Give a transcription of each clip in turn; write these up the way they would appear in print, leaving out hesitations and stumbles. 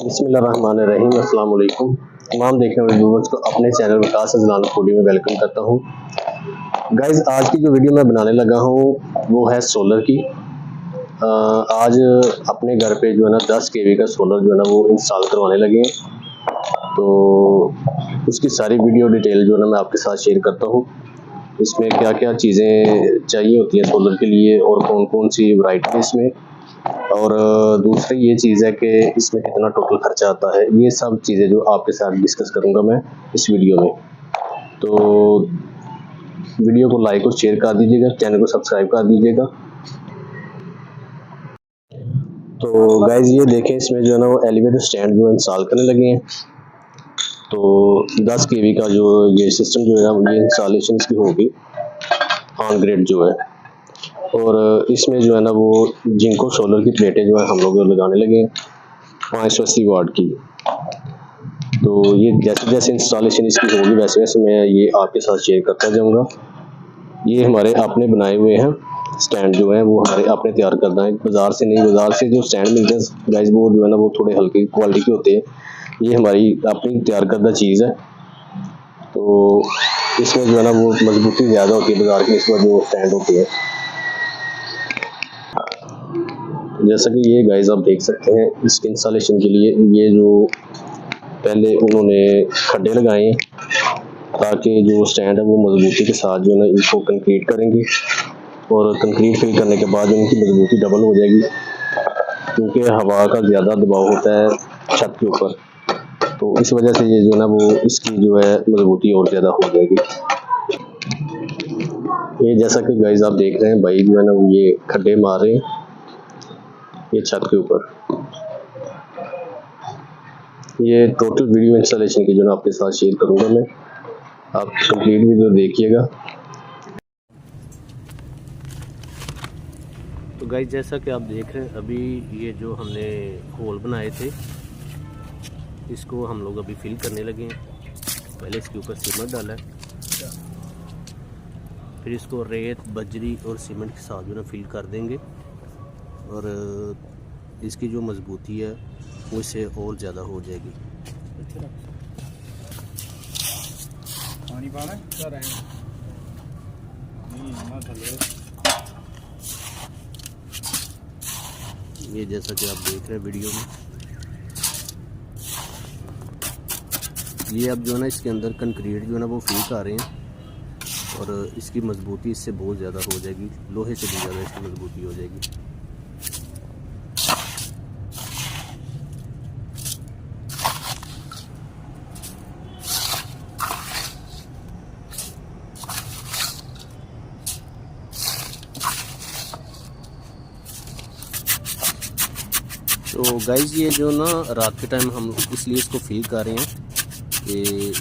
बिस्मिल्लाहिर्रहमानिर्रहीम। अस्सलाम वालेकुम। तमाम देखने वाले व्यूअर्स को अपने चैनल विकास अजलान फूडी में वेलकम करता हूँ। गाइज, आज की जो वीडियो मैं बनाने लगा हूँ वो है सोलर की। आज अपने घर पे जो है ना 10 kV का सोलर जो है ना वो इंस्टॉल करवाने लगे हैं। तो उसकी सारी वीडियो डिटेल जो है ना मैं आपके साथ शेयर करता हूँ। इसमें क्या क्या चीज़ें चाहिए होती हैं सोलर के लिए और कौन कौन सी वैरायटी है इसमें, और दूसरी ये चीज़ है कि इसमें कितना टोटल खर्चा आता है। ये सब चीज़ें जो आपके साथ डिस्कस करूंगा मैं इस वीडियो में। तो वीडियो को लाइक और शेयर कर दीजिएगा, चैनल को सब्सक्राइब कर दीजिएगा। तो गाइज ये देखें, इसमें जो है ना वो एलिवेटर स्टैंड जो इंस्टॉल करने लगे हैं। तो 10 kV का जो ये सिस्टम जो है ना ये इंस्टॉलेशन इसकी होगी ऑन ग्रिड जो है। और इसमें जो है ना वो जिंको सोलर की प्लेटें जो है हम लोग लगाने लगे हैं 580 वाट की। तो ये जैसे जैसे इंस्टॉलेशन इसकी होगी वैसे वैसे मैं ये आपके साथ शेयर करता जाऊंगा। ये हमारे अपने बनाए हुए हैं स्टैंड जो है वो हमारे अपने तैयार करना है, बाज़ार से नहीं। बाज़ार से जो स्टैंड मिलते हैं गाइस वो जो है ना वो थोड़े हल्की क्वालिटी के होते हैं। ये हमारी अपनी तैयार करदा चीज़ है। तो इसमें जो है ना वो मजबूती ज़्यादा होती है बाज़ार की इसमें जो स्टैंड होते हैं। जैसा कि ये गाइस आप देख सकते हैं, इसके इंस्टॉलेशन के लिए ये जो पहले उन्होंने खड्डे लगाए हैं ताकि जो स्टैंड है वो मजबूती के साथ जो है ना इसको कंक्रीट करेंगे, और कंक्रीट फिल करने के बाद इनकी मजबूती डबल हो जाएगी क्योंकि हवा का ज़्यादा दबाव होता है छत के ऊपर। तो इस वजह से ये जो है ना वो इसकी जो है मजबूती और ज़्यादा हो जाएगी। ये जैसा कि गाइस आप देख रहे हैं भाई जो है ना ये खड्डे मार रहे हैं ये छत के ऊपर। ये टोटल वीडियो इंस्टॉलेशन की जो ना आपके साथ शेयर करूंगा मैं, आप कंप्लीट वीडियो देखिएगा। तो गाइस जैसा कि आप देख रहे हैं अभी ये जो हमने होल बनाए थे इसको हम लोग अभी फिल करने लगे हैं। पहले इसके ऊपर सीमेंट डाला है, फिर इसको रेत बजरी और सीमेंट के साथ जो ना फिल कर देंगे, और इसकी जो मजबूती है वो इससे और ज़्यादा हो जाएगी। ये जैसा कि आप देख रहे हैं वीडियो में, ये अब जो है ना इसके अंदर कंक्रीट जो है ना वो फिल कर रहे हैं, और इसकी मजबूती इससे बहुत ज़्यादा हो जाएगी, लोहे से भी ज़्यादा इसकी मजबूती हो जाएगी। तो गाइज़ ये जो ना रात के टाइम हम इसलिए इसको फील कर रहे हैं कि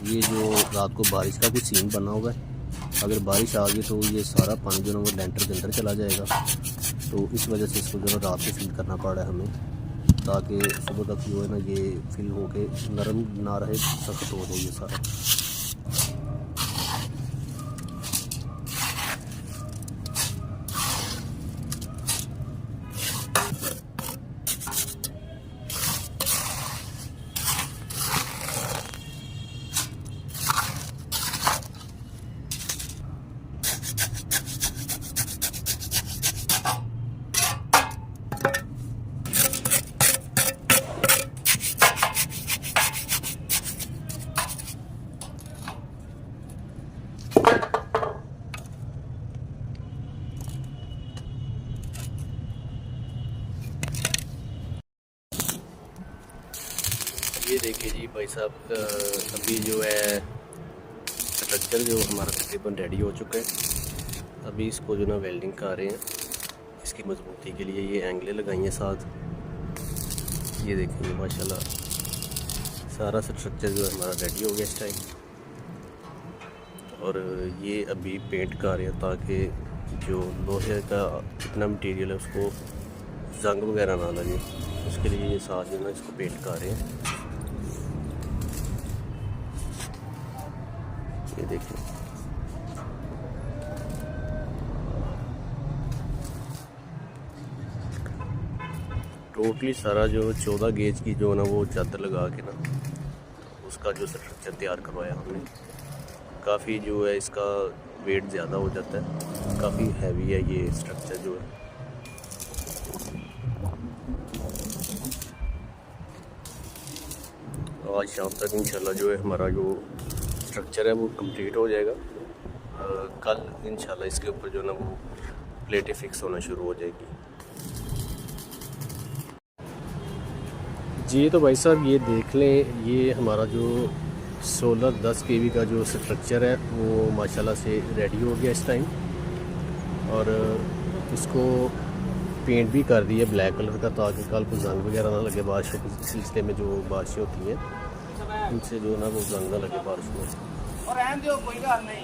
ये जो रात को बारिश का कुछ सीन बना हुआ है, अगर बारिश आ गई तो ये सारा पानी जो ना वो लेंटर के अंदर चला जाएगा। तो इस वजह से इसको जो ना रात को फील करना पड़ रहा है हमें, ताकि सुबह तक जो है ना ये फिल होके नरम ना रहे, सख्त हो जाए ये सारा। ये देखिए जी भाई साहब, अभी जो है स्ट्रक्चर जो हमारा तकरीबन रेडी हो चुका है। अभी इसको जो ना वेल्डिंग कर रहे हैं, इसकी मजबूती के लिए ये एंगलें लगाई हैं साथ। ये देखिए माशाल्लाह सारा स्ट्रक्चर जो है हमारा रेडी हो गया इस टाइम, और ये अभी पेंट कर रहे हैं ताकि जो लोहे का इतना मटेरियल है उसको जंग वगैरह ना लगे। उसके लिए ये साथ जो ना इसको पेंट कर रहे हैं। ये देखिए टोटली सारा जो 14 गेज की जो ना वो चादर लगा के ना उसका जो स्ट्रक्चर तैयार करवाया हमने। काफ़ी जो है इसका वेट ज़्यादा हो जाता है, काफ़ी हैवी है ये स्ट्रक्चर जो है। आज शाम तक इंशाल्लाह जो है हमारा जो स्ट्रक्चर है वो कंप्लीट हो जाएगा। कल इंशाल्लाह इसके ऊपर जो ना वो प्लेटें फिक्स होना शुरू हो जाएगी। जी तो भाई साहब ये देख लें, ये हमारा जो सोलर 10 kV का जो स्ट्रक्चर है वो माशाल्लाह से रेडी हो गया इस टाइम। और इसको पेंट भी कर दिया ब्लैक कलर का, ताकि कल को जंग वगैरह ना लगे बारिश के सिलसिले में। जो बारिशें होती हैं उनसे जो ना वो जंग ना लगे बारिश में।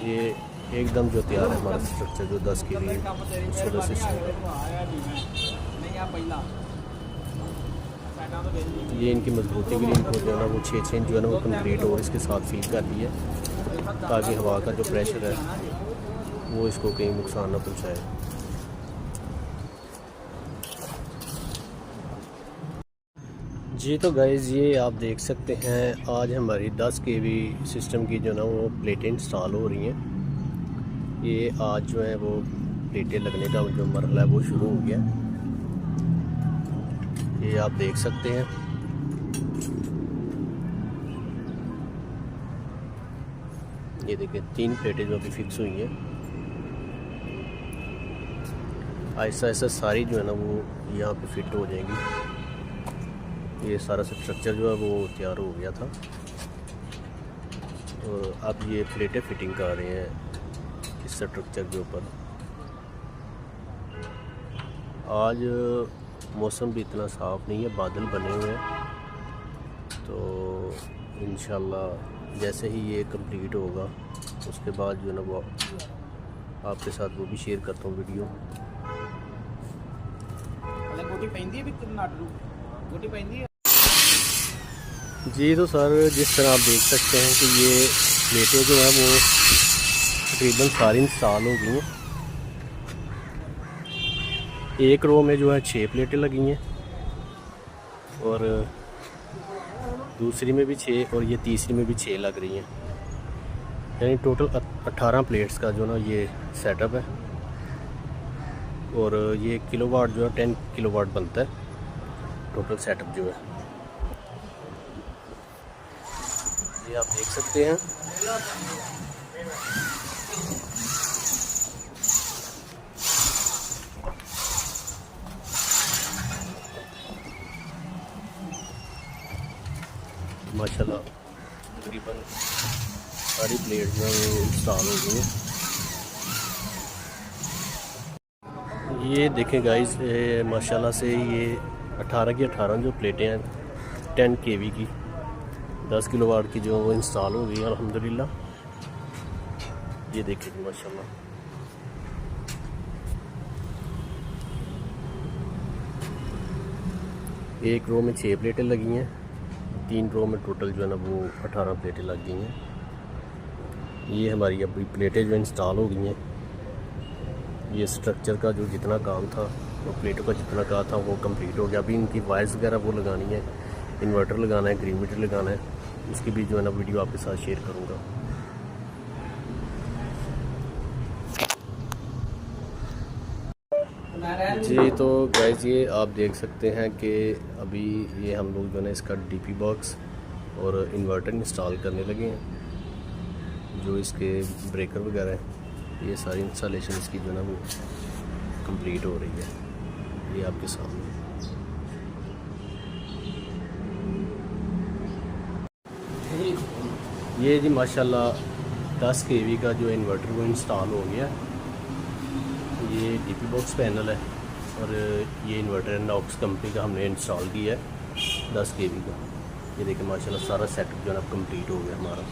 ये एकदम जो तैयार है हमारा स्ट्रक्चर जो 10 kV सोलर सिस्टम का। ये इनकी मजबूती के लिए इनको जो है ना वो 6 इंच जो है ना वो कंक्रीट और इसके साथ फील कर दी है, ताकि हवा का जो प्रेशर है वो इसको कहीं नुकसान ना पहुंचाए। जी तो गाइज़ ये आप देख सकते हैं आज हमारी 10 kV सिस्टम की जो ना वो प्लेटें इंस्टॉल हो रही हैं। ये आज जो है वो प्लेटें लगने का जो मरहला है वो शुरू हो गया। ये आप देख सकते हैं। ये देखिए 3 प्लेटें जो अभी फिक्स हुई हैं। ऐसा ऐसा सारी जो है ना वो यहाँ पे फिट हो जाएंगी। ये सारा स्ट्रक्चर जो है वो तैयार हो गया था और अब ये प्लेटें फिटिंग कर रहे हैं इस स्ट्रक्चर के ऊपर। आज मौसम भी इतना साफ़ नहीं है, बादल बने हुए हैं, तो इंशाल्लाह जैसे ही ये कंप्लीट होगा उसके बाद जो है ना वो आपके साथ वो भी शेयर करता हूँ वीडियो। जी तो सर जिस तरह आप देख सकते हैं कि ये प्लेटें जो है वो तकरीबन सारी इंस्टॉल हो गई हैं। एक रो में जो है 6 प्लेटें लगी हैं और दूसरी में भी 6 और ये तीसरी में भी 6 लग रही हैं, यानी टोटल 18 प्लेट्स का जो ना ये सेटअप है। और ये किलोवाट जो है 10 किलोवाट बनता है टोटल सेटअप जो है। ये आप देख सकते हैं। माशाल्लाह तकरीबन सारी प्लेट जो वो इंस्टॉल हो गई हैं। ये देखें गाइस, माशाल्लाह से ये 18 की 18 जो प्लेटें हैं 10 kV की 10 किलोवाट की जो वो इंस्टॉल हो गई अल्हम्दुलिल्लाह। ये देखें जी माशाल्लाह। एक रो में 6 प्लेटें लगी हैं, 3 रो में टोटल जो है ना वो 18 प्लेटें लग गई हैं। ये हमारी अभी प्लेटें जो इंस्टॉल हो गई हैं। ये स्ट्रक्चर का जो जितना काम था वो प्लेटों का जितना काम था वो कंप्लीट हो गया। अभी इनकी वायर्स वगैरह वो लगानी है, इन्वर्टर लगाना है, ग्रीन मीटर लगाना है, उसकी भी जो है ना वीडियो आपके साथ शेयर करूँगा। जी तो गाइस ये आप देख सकते हैं कि अभी ये हम लोग जो है ना इसका डीपी बॉक्स और इन्वर्टर इंस्टॉल करने लगे हैं। जो इसके ब्रेकर वगैरह हैं ये सारी इंस्टॉलेशन इसकी जो है ना वो कंप्लीट हो रही है। ये आपके सामने ये जी माशाल्लाह 10 kV का जो इन्वर्टर वो इंस्टॉल हो गया। ये डीपी बॉक्स पैनल है और ये इन्वर्टर नॉक्स कंपनी का हमने इंस्टॉल किया है 10 kV का। ये देखिए माशाल्लाह सारा सेटअप जो है ना कंप्लीट हो गया हमारा।